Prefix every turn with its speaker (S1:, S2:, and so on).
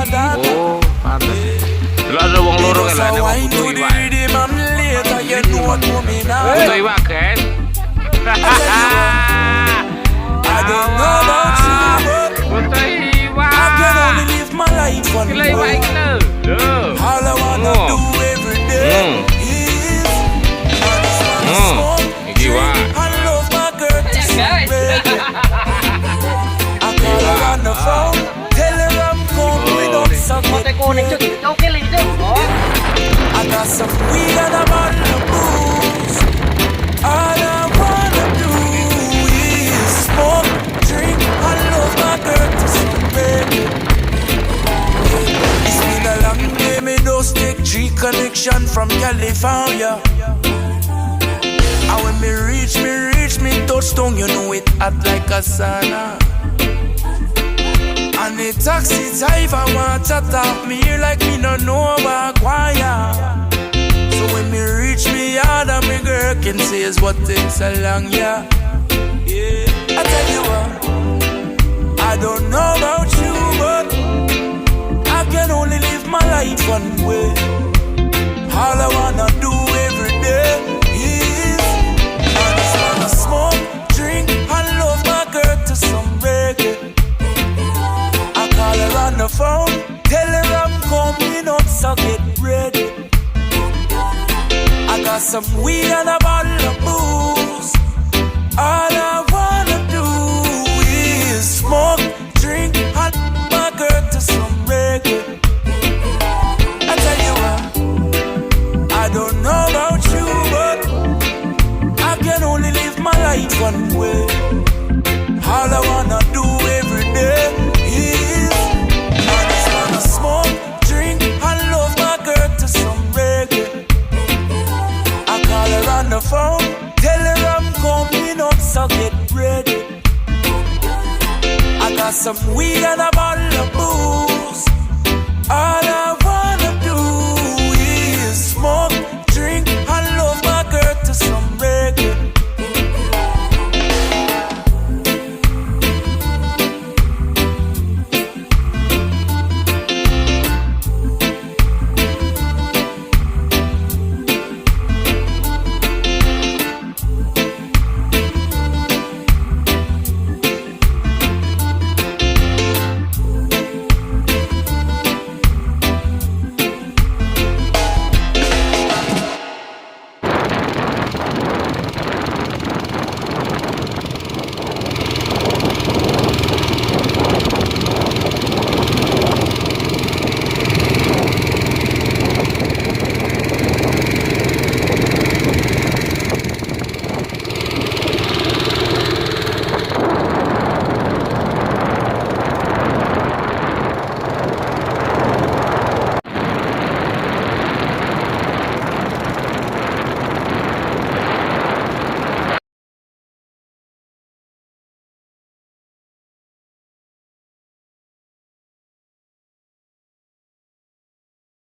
S1: Oh, pantas. Dulu ada wong loro kan lah, wong butuh iwak. Butuh iwak kan?
S2: I don't know about you, but
S1: Butuh iwak.
S2: I can only live my life one
S1: Gila iwak
S2: way.
S1: itu.
S2: All I wanna do every day is smoke, drink, and love my girl to some reggae. I call her on the phone, tell her I'm coming up, so get ready. I got some weed and a bottle of booze. All I wanna do is smoke, drink, and love my girl to some reggae. It's been a long day, me just take 3 connection from California. And when me reach me touchdown, you know it hot like a sauna. And the taxi driver want to talk me here like me no know about choir. So when me reach me yard and me girl can say is what takes so long, yeah. I tell you what, I don't know about you, but I can only live my life one way. All I wanna do every day is I just wanna smoke, drink, and love my girl to some reggae. I call her on the phone, tell her I'm coming up, so get ready. I got some weed and a bottle of booze. All I wanna do is smoke, drink, and my girl to some reggae. I tell you what, I don't know about you, but I can only live my life one way. All I wanna do every day is I just wanna smoke, drink, and love my girl to some reggae. I call her on the phone, tell her I'm coming up, so get ready. I got some weed and a bottle of booze. All